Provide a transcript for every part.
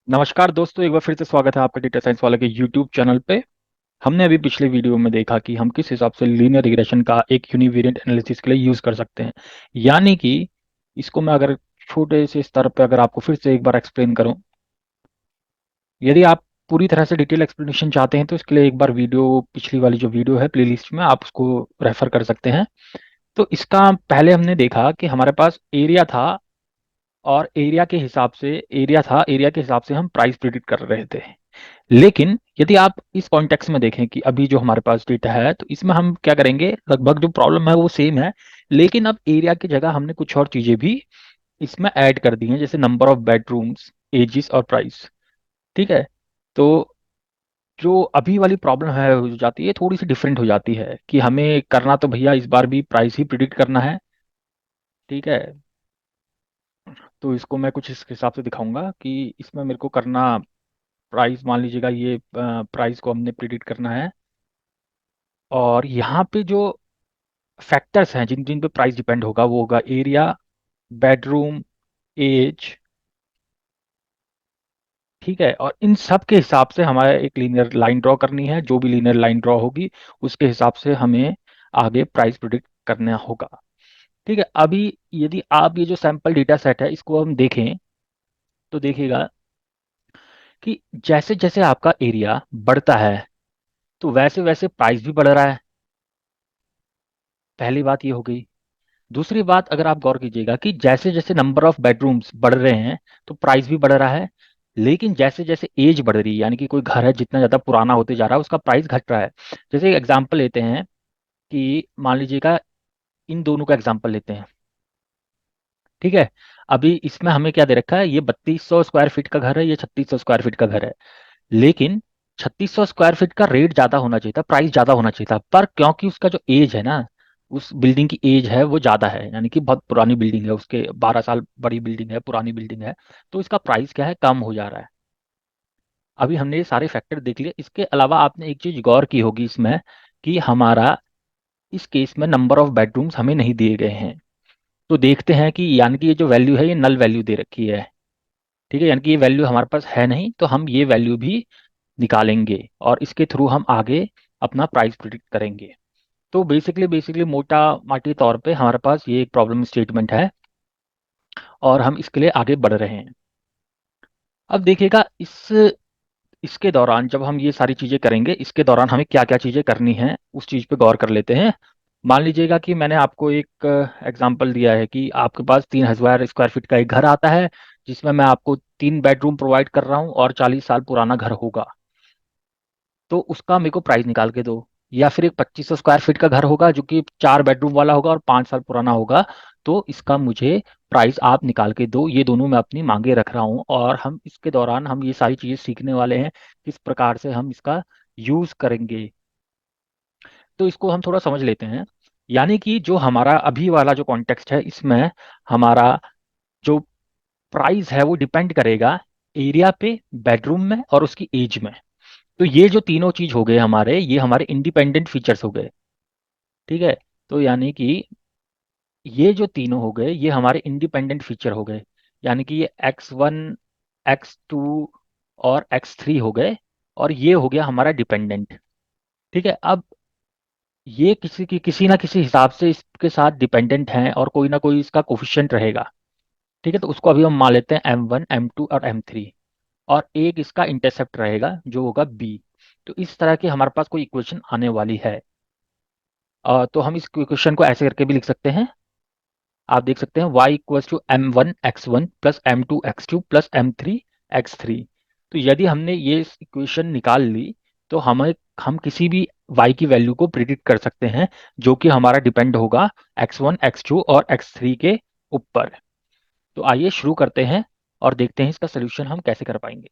नमस्कार दोस्तों, एक बार फिर से स्वागत है आपका डेटा साइंस वाला के यूट्यूब चैनल पे। हमने अभी पिछले वीडियो में देखा कि हम किस हिसाब से लीनियर रिग्रेशन का एक यूनिवेरिएंट एनालिसिस के लिए यूज़ कर सकते हैं। यानी कि इसको मैं अगर छोटे से स्तर पे अगर आपको फिर से एक बार एक्सप्लेन करूं, यदि आप पूरी तरह से डिटेल एक्सप्लेनेशन चाहते हैं तो इसके लिए एक बार वीडियो, पिछली वाली जो वीडियो है प्लेलिस्ट में, आप उसको रेफर कर सकते हैं। तो इसका पहले हमने देखा कि हमारे पास एरिया था, और एरिया के हिसाब से हम प्राइस प्रिडिक्ट कर रहे थे। लेकिन यदि आप इस कॉन्टेक्स्ट में देखें कि अभी जो हमारे पास डेटा है, तो इसमें हम क्या करेंगे, लगभग जो प्रॉब्लम है वो सेम है, लेकिन अब एरिया की जगह हमने कुछ और चीजें भी इसमें ऐड कर दी हैं, जैसे नंबर ऑफ बेडरूम्स, एजिस और प्राइस। ठीक है। तो जो अभी वाली प्रॉब्लम है हो जाती है, थोड़ी सी डिफरेंट हो जाती है कि हमें करना तो भैया इस बार भी प्राइस ही प्रिडिक्ट करना है। ठीक है। तो इसको मैं कुछ इस हिसाब से दिखाऊंगा कि इसमें मेरे को करना, प्राइस मान लीजिएगा, ये प्राइस को हमने प्रिडिक्ट करना है। और यहाँ पे जो फैक्टर्स हैं जिन जिन पे प्राइस डिपेंड होगा, वो होगा एरिया, बेडरूम, एज। ठीक है। और इन सब के हिसाब से हमारे एक लीनियर लाइन ड्रॉ करनी है। जो भी लीनियर लाइन ड्रॉ होगी उसके हिसाब से हमें आगे प्राइस प्रिडिक्ट करना होगा। ठीक है। अभी यदि आप ये जो सैंपल डेटा सेट है इसको हम देखें, तो देखिएगा कि जैसे जैसे आपका एरिया बढ़ता है तो वैसे वैसे प्राइस भी बढ़ रहा है। पहली बात ये हो गई। दूसरी बात, अगर आप गौर कीजिएगा कि जैसे जैसे नंबर ऑफ बेडरूम्स बढ़ रहे हैं तो प्राइस भी बढ़ रहा है। लेकिन जैसे जैसे एज बढ़ रही है, यानी कि कोई घर है जितना ज़्यादा पुराना होते जा रहा है उसका प्राइस घट रहा है। जैसे एग्जांपल लेते हैं कि मान लीजिएगा, इन दोनों का एग्जांपल लेते हैं। ठीक है। अभी इसमें हमें क्या दे रखा है, ये 3200 स्क्वायर फीट का घर है, ये 3600 स्क्वायर फीट का घर है। लेकिन 3600 स्क्वायर फीट का रेट ज़्यादा होना चाहिए था, प्राइस ज़्यादा होना चाहिए था, पर क्योंकि उसका जो एज है ना, उस बिल्डिंग की एज है वो ज़्यादा है, यानी कि बहुत पुरानी बिल्डिंग है, उसके 12 साल बड़ी बिल्डिंग है, पुरानी बिल्डिंग है, तो इसका प्राइस क्या है, कम हो जा रहा है। अभी हमने ये सारे फैक्टर देख लिए। इसके अलावा आपने एक चीज़ गौर की होगी इसमें, कि हमारा इस केस में नंबर ऑफ बेडरूम्स हमें नहीं दिए गए हैं। तो देखते हैं कि यानी कि ये जो वैल्यू है ये नल वैल्यू दे रखी है। ठीक है। यानी कि ये वैल्यू हमारे पास है नहीं, तो हम ये वैल्यू भी निकालेंगे और इसके थ्रू हम आगे अपना प्राइस प्रिडिक्ट करेंगे। तो बेसिकली मोटा माटी तौर पे हमारे पास ये एक प्रॉब्लम स्टेटमेंट है और हम इसके लिए आगे बढ़ रहे हैं। अब देखिएगा, इसके दौरान जब हम ये सारी चीज़ें करेंगे, इसके दौरान हमें क्या क्या चीज़ें करनी है उस चीज़ पे गौर कर लेते हैं। मान लीजिएगा कि मैंने आपको एक एग्जांपल दिया है कि आपके पास 3000 स्क्वायर फीट का एक घर आता है, जिसमें मैं आपको 3 बेडरूम प्रोवाइड कर रहा हूँ और 40 साल पुराना घर होगा। तो उसका मेरे को प्राइस निकाल के दो। या फिर एक 2500 स्क्वायर फीट का घर होगा जो कि 4 बेडरूम वाला होगा और 5 साल पुराना होगा। तो इसका मुझे प्राइस आप निकाल के दो। ये दोनों मैं अपनी मांगे रख रहा हूँ और हम इसके दौरान हम ये सारी चीज़ें सीखने वाले हैं, किस प्रकार से हम इसका यूज़ करेंगे। तो इसको हम थोड़ा समझ लेते हैं। यानी कि जो हमारा अभी वाला जो कॉन्टेक्स्ट है, इसमें हमारा जो प्राइस है वो डिपेंड करेगा एरिया पे, बेडरूम में और उसकी एज में। तो ये जो तीनों चीज हो गए हमारे, ये हमारे इंडिपेंडेंट फीचर्स हो गए। ठीक है। तो यानी कि ये जो तीनों हो गए ये हमारे इंडिपेंडेंट फीचर हो गए। यानी कि ये X1, X2 और X3 हो गए, और ये हो गया हमारा डिपेंडेंट। ठीक है। अब ये किसी ना किसी हिसाब से इसके साथ डिपेंडेंट हैं और कोई ना कोई इसका कोफिशिएंट रहेगा। ठीक है। तो उसको अभी हम मान लेते हैं M1, M2 और M3। और एक इसका इंटरसेप्ट रहेगा जो होगा B। तो इस तरह की हमारे पास कोई इक्वेशन आने वाली है। तो हम इस इक्वेशन को ऐसे करके भी लिख सकते हैं। आप देख सकते हैं y equals to M1 x1 plus M2 x2 plus M3 x3। तो यदि हमने ये इक्वेशन निकाल ली, तो हम किसी भी y की वैल्यू को प्रिडिक्ट कर सकते हैं, जो कि हमारा डिपेंड होगा x1, x2 और x3 के ऊपर। तो आइए शुरू करते हैं और देखते हैं इसका सोल्यूशन हम कैसे कर पाएंगे।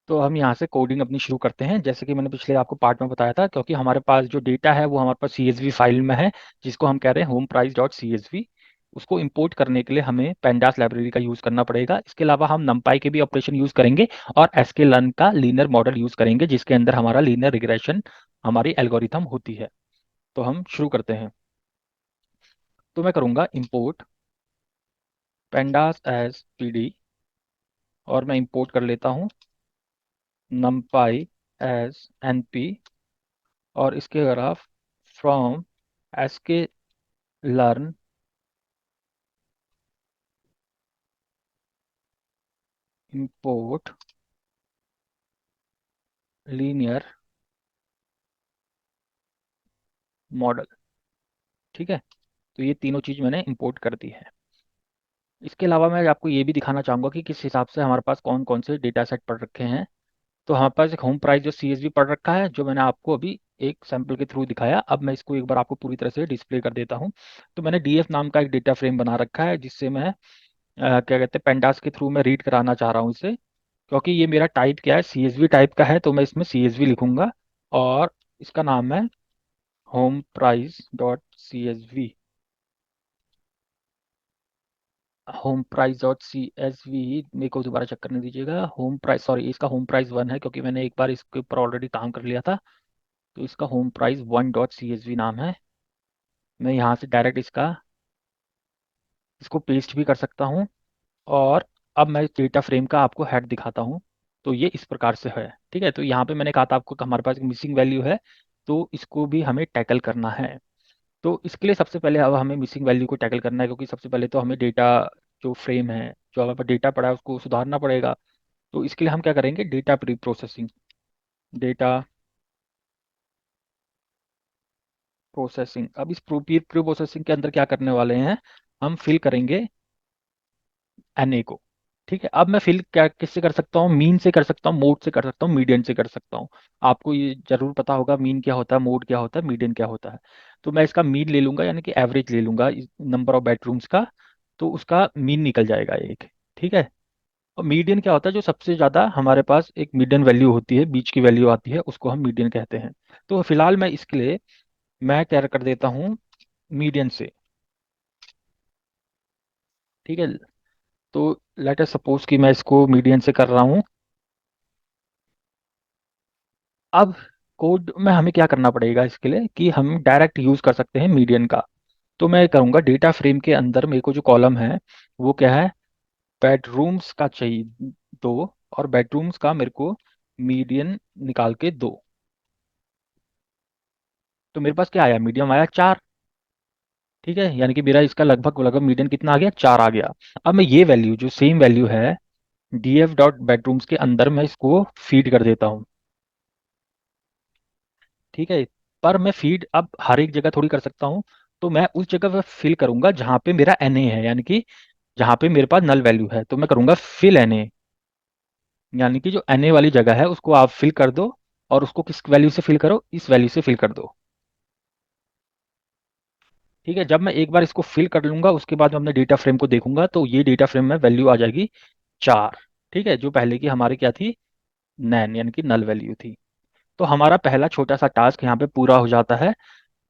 तो हम यहाँ से कोडिंग अपनी शुरू करते हैं, जैसे कि मैंने पिछले आपको पार्ट में बताया था, क्योंकि हमारे पास जो डेटा है वो हमारे पास CSV फाइल में है, जिसको हम कह रहे हैं होम प्राइस डॉट CSV। उसको इंपोर्ट करने के लिए हमें पेंडास लाइब्रेरी का यूज़ करना पड़ेगा। इसके अलावा हम नंपाई के भी ऑपरेशन यूज़ करेंगे और sklearn का लीनियर मॉडल यूज़ करेंगे, जिसके अंदर हमारा लीनियर रिग्रेशन हमारी एल्गोरिथम होती है। तो हम शुरू करते हैं। तो मैं करूँगा इंपोर्ट पेंडास एज PD। और मैं इंपोर्ट कर लेता हूँ numpy एज np, और इसके अगर आप from sklearn import linear model, ठीक है। तो ये तीनों चीज़ मैंने इंपोर्ट कर दी है। इसके अलावा मैं आपको ये भी दिखाना चाहूँगा कि किस हिसाब से हमारे पास कौन कौन से डेटा सेट पढ़ रखे हैं। तो हमारे पास एक होम प्राइस जो CSV पढ़ रखा है, जो मैंने आपको अभी एक सैंपल के थ्रू दिखाया। अब मैं इसको एक बार आपको पूरी तरह से डिस्प्ले कर देता हूँ। तो मैंने DF नाम का एक डेटा फ्रेम बना रखा है, जिससे मैं क्या कहते हैं, पेंडास के थ्रू मैं रीड कराना चाह रहा हूँ इसे। क्योंकि ये मेरा टाइप क्या है, CSV टाइप का है, तो मैं इसमें CSV लिखूंगा। और इसका नाम है home price dot CSV। Home price dot CSV, मेरे को दोबारा चेक करने दीजिएगा। होम प्राइस, सॉरी, इसका होम प्राइस 1 है, क्योंकि मैंने एक बार इसके ऊपर ऑलरेडी काम कर लिया था। तो इसका होम प्राइस 1 डॉट CSV नाम है। मैं यहाँ से डायरेक्ट इसको पेस्ट भी कर सकता हूँ। और अब मैं डेटा फ्रेम का आपको हेड दिखाता हूँ। तो ये इस प्रकार से है, ठीक है। तो यहाँ पे मैंने कहा था आपको कि हमारे पास एक मिसिंग वैल्यू है, तो इसको भी हमें टैकल करना है। तो इसके लिए सबसे पहले अब हमें मिसिंग वैल्यू को टैकल करना है, क्योंकि सबसे पहले तो हमें डेटा, जो फ्रेम है, जो हमारे पास डेटा पड़ा है, उसको सुधारना पड़ेगा। तो इसके लिए हम क्या करेंगे, data pre processing. Data processing, अब इस प्री प्रोसेसिंग के अंदर क्या करने वाले हैं, हम फिल करेंगे NA को। ठीक है, अब मैं फिल क्या किससे कर सकता हूँ, मीन से कर सकता हूँ, मोड से कर सकता हूँ, मीडियन से कर सकता हूँ। आपको ये जरूर पता होगा मीन क्या होता है, मोड क्या होता है, मीडियन क्या होता है। तो मैं इसका मीन ले लूंगा, यानी कि एवरेज ले लूंगा नंबर ऑफ बेडरूम्स का। तो उसका मीन निकल जाएगा एक, ठीक है। और मीडियन क्या होता है, जो सबसे ज़्यादा हमारे पास एक मीडियन वैल्यू होती है, बीच की वैल्यू आती है, उसको हम मीडियन कहते हैं। तो फिलहाल मैं इसके लिए मैं क्या कर देता हूँ, मीडियन से, ठीक है। तो लेट अस सपोज कि मैं इसको मीडियन से कर रहा हूँ। अब कोड में हमें क्या करना पड़ेगा इसके लिए, कि हम डायरेक्ट यूज़ कर सकते हैं मीडियन का। तो मैं करूँगा डेटा फ्रेम के अंदर मेरे को जो कॉलम है वो क्या है, बेडरूम्स का चाहिए 2, और बेडरूम्स का मेरे को मीडियन निकाल के दो। तो मेरे पास क्या आया, मीडियम आया 4, ठीक है। यानी कि मेरा इसका लगभग लगभग मीडियन कितना आ गया, 4 आ गया। अब मैं ये वैल्यू, जो सेम वैल्यू है, DF डॉट बेडरूम्स के अंदर मैं इसको फीड कर देता हूँ, ठीक है। पर मैं फीड अब हर एक जगह थोड़ी कर सकता हूँ। तो मैं उस जगह पर फिल करूंगा जहां पे मेरा NA है, यानी कि जहां पे मेरे पास नल वैल्यू है। तो मैं करूंगा फिल NA, यानी कि जो NA वाली जगह है उसको आप फिल कर दो। और उसको किस वैल्यू से फिल करो, इस वैल्यू से फिल कर दो, ठीक है। जब मैं एक बार इसको फिल कर लूंगा, उसके बाद मैं अपने डेटा फ्रेम को देखूंगा, तो ये डेटा फ्रेम में वैल्यू आ जाएगी 4, ठीक है। जो पहले की हमारी क्या थी, नैन, यानी कि नल वैल्यू थी। तो हमारा पहला छोटा सा टास्क यहाँ पे पूरा हो जाता है।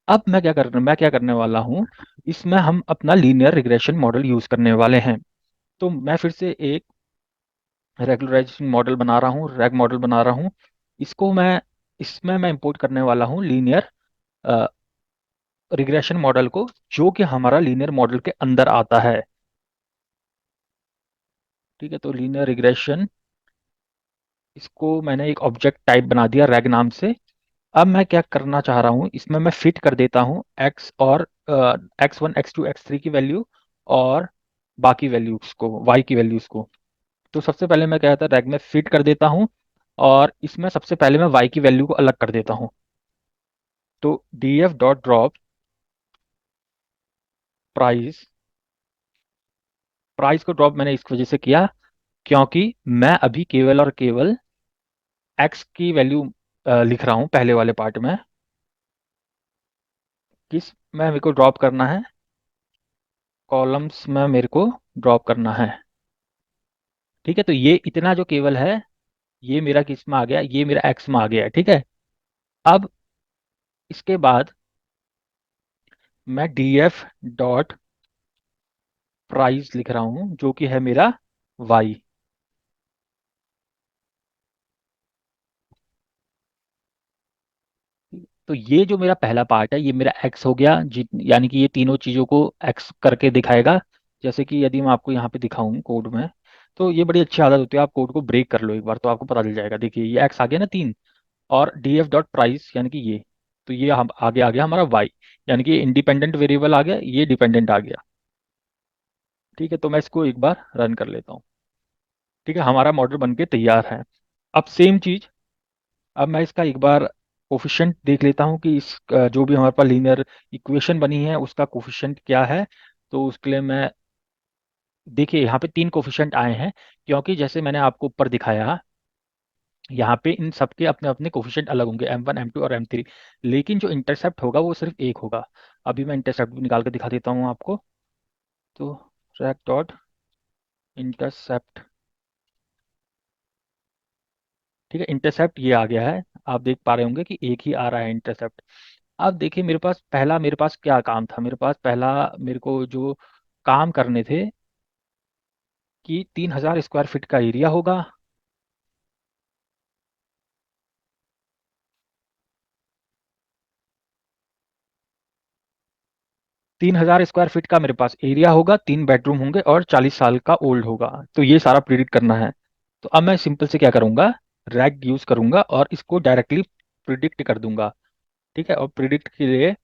अब मैं क्या करने वाला हूँ, इसमें हम अपना लीनियर रिग्रेशन मॉडल यूज करने वाले हैं। तो मैं फिर से एक रेगुलराइजेशन मॉडल बना रहा हूँ, रैग मॉडल बना रहा हूँ। इसको मैं इसमें मैं इंपोर्ट करने वाला हूँ लीनियर रिग्रेशन मॉडल को, जो कि हमारा लीनियर मॉडल के अंदर आता है, ठीक है। तो लीनियर रिग्रेशन, इसको मैंने एक ऑब्जेक्ट टाइप बना दिया रैग नाम से। अब मैं क्या करना चाह रहा हूँ, इसमें मैं फिट कर देता हूँ एक्स और X1 X2 X3 की वैल्यू, और बाकी वैल्यूज को, वाई की वैल्यूज को। तो सबसे पहले मैं क्या कहता है, रैग में फिट कर देता हूँ। और इसमें सबसे पहले मैं वाई की वैल्यू को अलग कर देता हूँ। तो DF dot drop price, price को ड्रॉप मैंने इस वजह से किया, क्योंकि मैं अभी केवल और केवल एक्स की वैल्यू लिख रहा हूँ पहले वाले पार्ट में। किस में मेरे को ड्रॉप करना है, कॉलम्स में मेरे को ड्रॉप करना है, ठीक है। तो ये इतना जो केवल है, ये मेरा किस में आ गया, ये मेरा एक्स में आ गया है, ठीक है। अब इसके बाद मैं DF डॉट प्राइस लिख रहा हूँ, जो कि है मेरा वाई। तो ये जो मेरा पहला पार्ट है, ये मेरा एक्स हो गया, यानी कि ये तीनों चीज़ों को एक्स करके दिखाएगा। जैसे कि यदि मैं आपको यहाँ पे दिखाऊं कोड में, तो ये बड़ी अच्छी आदत होती है, आप कोड को ब्रेक कर लो एक बार तो आपको पता चल जाएगा। देखिए ये एक्स आ गया ना 3, और डी एफ डॉट प्राइस यानी कि ये, तो ये हम आगे आ गया हमारा वाई, यानी कि इंडिपेंडेंट वेरिएबल आ गया, ये डिपेंडेंट आ गया। ठीक है, तो मैं इसको एक बार रन कर लेता हूँ। ठीक है, हमारा मॉडल बन के तैयार है। अब सेम चीज, अब मैं इसका एक बार कोफिशिएंट देख लेता हूँ कि इस जो भी हमारे पास लीनियर इक्वेशन बनी है उसका कोफिशिएंट क्या है। तो उसके लिए मैं, देखिए यहाँ पे 3 कोफिशिएंट आए हैं, क्योंकि जैसे मैंने आपको ऊपर दिखाया, यहाँ पे इन सबके अपने अपने कोफिशिएंट अलग होंगे, M1 M2 और M3, लेकिन जो इंटरसेप्ट होगा वो सिर्फ एक होगा। अभी मैं इंटरसेप्ट भी निकाल के दिखा देता हूँ आपको। तो रैक डॉट इंटरसेप्ट, ठीक है, इंटरसेप्ट ये आ गया है। आप देख पा रहे होंगे कि एक ही आ रहा है इंटरसेप्ट। अब देखिए मेरे पास पहला, मेरे पास क्या काम था, मेरे पास पहला, मेरे को जो काम करने थे कि 3000 स्क्वायर फीट का एरिया होगा। 3000 स्क्वायर फीट का मेरे पास एरिया होगा, 3 बेडरूम होंगे और 40 साल का ओल्ड होगा। तो ये सारा प्रिडिक्ट करना है। तो अब मैं सिंपल से क्या करूंगा, रैग यूज करूंगा और इसको डायरेक्टली प्रिडिक्ट कर दूंगा। ठीक है, और प्रिडिक्ट के लिए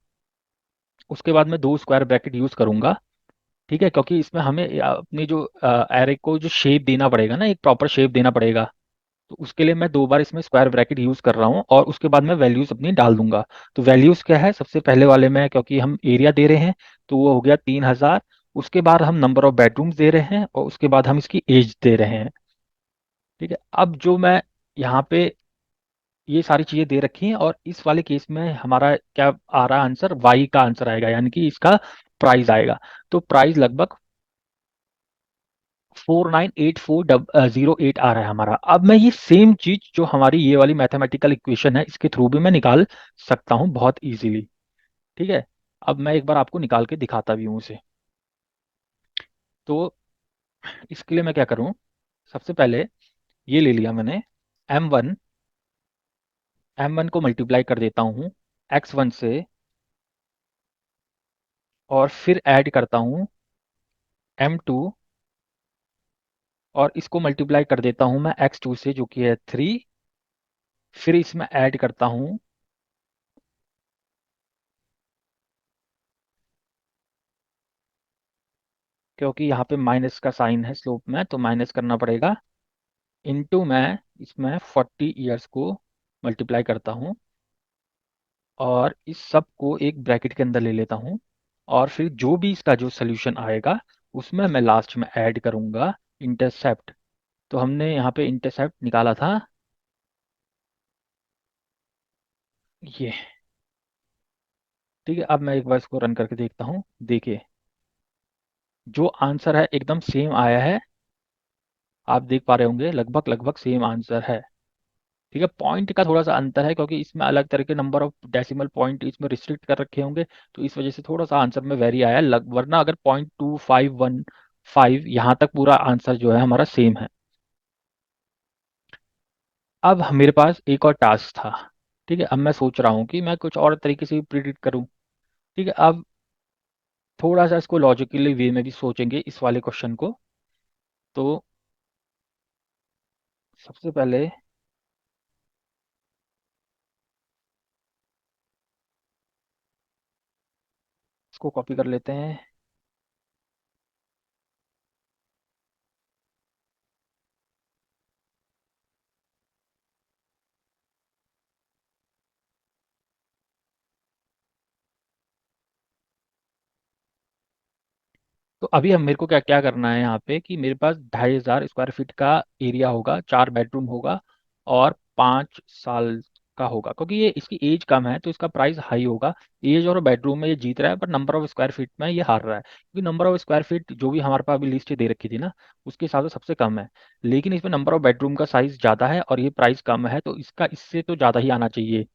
उसके बाद मैं 2 स्क्वायर ब्रैकेट यूज करूंगा। ठीक है, क्योंकि इसमें हमें अपनी जो एरे को जो शेप देना पड़ेगा ना, एक प्रॉपर शेप देना पड़ेगा। तो उसके लिए मैं 2 बार इसमें स्क्वायर ब्रैकेट यूज कर रहा हूँ और उसके बाद मैं वैल्यूज अपनी डाल दूंगा। तो वैल्यूज क्या है, सबसे पहले वाले में क्योंकि हम एरिया दे रहे हैं तो वो हो गया 3000। उसके बाद हम नंबर ऑफ बेडरूम्स दे रहे हैं और उसके बाद हम इसकी एज दे रहे हैं। ठीक है, अब जो मैं यहाँ पे ये सारी चीजें दे रखी हैं, और इस वाले केस में हमारा क्या आ रहा है आंसर, वाई का आंसर आएगा, यानी कि इसका प्राइस आएगा। तो प्राइस लगभग 498408 आ रहा है हमारा। अब मैं ये सेम चीज जो हमारी ये वाली मैथमेटिकल इक्वेशन है इसके थ्रू भी मैं निकाल सकता हूँ बहुत इजीली। ठीक है, अब मैं एक बार आपको निकाल के दिखाता भी हूँ उसे। तो इसके लिए मैं क्या करूँ, सबसे पहले ये ले लिया मैंने, M1, M1 को मल्टीप्लाई कर देता हूँ X1 से, और फिर ऐड करता हूँ M2, और इसको मल्टीप्लाई कर देता हूँ मैं X2 से जो कि है 3। फिर इसमें ऐड करता हूँ, क्योंकि यहाँ पे माइनस का साइन है स्लोप में तो माइनस करना पड़ेगा, इनटू मैं इसमें 40 ईयर्स को मल्टीप्लाई करता हूँ, और इस सब को एक ब्रैकेट के अंदर ले लेता हूँ। और फिर जो भी इसका जो सोल्यूशन आएगा उसमें मैं लास्ट में ऐड करूँगा इंटरसेप्ट। तो हमने यहाँ पे इंटरसेप्ट निकाला था ये। ठीक है, अब मैं एक बार इसको रन करके देखता हूँ। देखिए जो आंसर है एकदम सेम आया है, आप देख पा रहे होंगे लगभग लगभग सेम आंसर है। ठीक है, पॉइंट का थोड़ा सा अंतर है क्योंकि इसमें अलग तरह के नंबर ऑफ डेसिमल पॉइंट इसमें रिस्ट्रिक्ट कर रखे होंगे, तो इस वजह से थोड़ा सा आंसर में वेरी आया वरना अगर 0.2515 यहाँ तक पूरा आंसर जो है हमारा सेम है। अब मेरे पास एक और टास्क था। ठीक है, अब मैं सोच रहा हूँ कि मैं कुछ और तरीके से भी प्रिडिक्ट करूँ। ठीक है, अब थोड़ा सा इसको लॉजिकली वे में भी सोचेंगे इस वाले क्वेश्चन को। तो सबसे पहले इसको कॉपी कर लेते हैं। तो अभी हम, मेरे को क्या क्या करना है यहाँ पे कि मेरे पास 2500 स्क्वायर फीट का एरिया होगा, 4 बेडरूम होगा, और 5 साल का होगा। क्योंकि ये इसकी एज कम है तो इसका प्राइस हाई होगा। एज और बेडरूम में ये जीत रहा है पर नंबर ऑफ स्क्वायर फीट में ये हार रहा है, क्योंकि नंबर ऑफ स्क्वायर फीट जो भी हमारे पास अभी लिस्ट दे रखी थी ना उसके हिसाब से सबसे कम है। लेकिन इसमें नंबर ऑफ बेडरूम का साइज ज़्यादा है और ये प्राइस कम है, तो इसका इससे तो ज़्यादा ही आना चाहिए।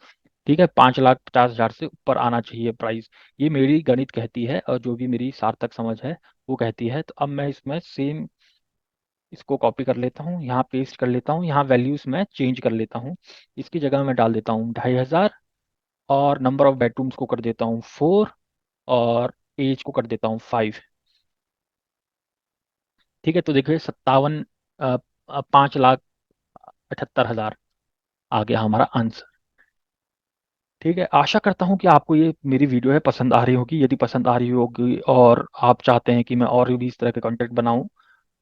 ठीक है, 5,50,000 से ऊपर आना चाहिए प्राइस। ये मेरी गणित कहती है और जो भी मेरी सार्थक समझ है वो कहती है। तो अब मैं इसमें सेम इसको कॉपी कर लेता हूँ, यहाँ पेस्ट कर लेता हूँ, यहाँ वैल्यूज में चेंज कर लेता हूँ। इसकी जगह मैं डाल देता हूँ 2500, और नंबर ऑफ बेडरूम्स को कर देता हूँ 4, और एज को कर देता हूँ 5। ठीक है, तो देखिए 57 5,78,000 आ गया हमारा आंसर। ठीक है, आशा करता हूँ कि आपको ये मेरी वीडियो है पसंद आ रही होगी। यदि पसंद आ रही होगी और आप चाहते हैं कि मैं और भी इस तरह के कंटेंट बनाऊं,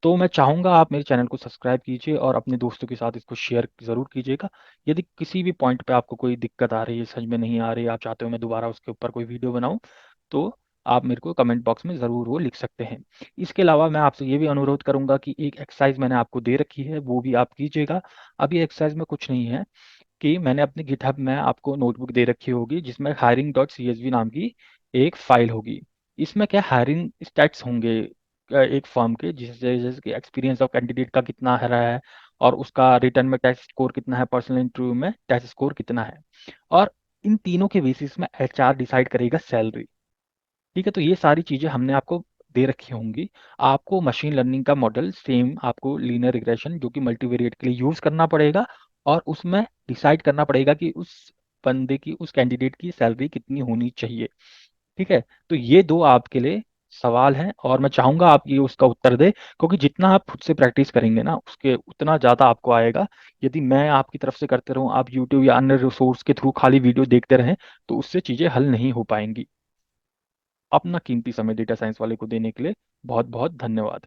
तो मैं चाहूँगा आप मेरे चैनल को सब्सक्राइब कीजिए और अपने दोस्तों के साथ इसको शेयर ज़रूर कीजिएगा। यदि किसी भी पॉइंट पे आपको कोई दिक्कत आ रही है, समझ में नहीं आ रही है, आप चाहते हो मैं दोबारा उसके ऊपर कोई वीडियो बनाऊं, तो आप मेरे को कमेंट बॉक्स में ज़रूर वो लिख सकते हैं। इसके अलावा मैं आपसे ये भी अनुरोध करूंगा कि एक एक्सरसाइज मैंने आपको दे रखी है, वो भी आप कीजिएगा। अब ये एक्सरसाइज में कुछ नहीं है कि मैंने अपने गिटहब में आपको नोटबुक दे रखी होगी जिसमें हायरिंग डॉट सीएसवी नाम की एक फाइल होगी। इसमें क्या हायरिंग स्टैट्स होंगे एक फर्म के, जैसे जैसे कि एक्सपीरियंस ऑफ कैंडिडेट का कितना है रहा है, और उसका रिटर्न में टेस्ट स्कोर कितना है, पर्सनल इंटरव्यू में टेस्ट स्कोर कितना है, और इन तीनों के बेसिस में एचआर डिसाइड करेगा सैलरी। ठीक है, तो ये सारी चीज़ें हमने आपको दे रखी होंगी। आपको मशीन लर्निंग का मॉडल सेम, आपको लीनियर रिग्रेशन जो कि मल्टीवेरिएट के लिए यूज़ करना पड़ेगा, और उसमें डिसाइड करना पड़ेगा कि उस बंदे की, उस कैंडिडेट की सैलरी कितनी होनी चाहिए। ठीक है, तो ये दो आपके लिए सवाल हैं, और मैं चाहूंगा आप ये उसका उत्तर दें, क्योंकि जितना आप खुद से प्रैक्टिस करेंगे ना, उसके उतना ज़्यादा आपको आएगा। यदि मैं आपकी तरफ से करते रहूं, आप यूट्यूब या अन्य रिसोर्स के थ्रू खाली वीडियो देखते रहें, तो उससे चीज़ें हल नहीं हो पाएंगी। अपना कीमती समय डेटा साइंस वाले को देने के लिए बहुत बहुत धन्यवाद।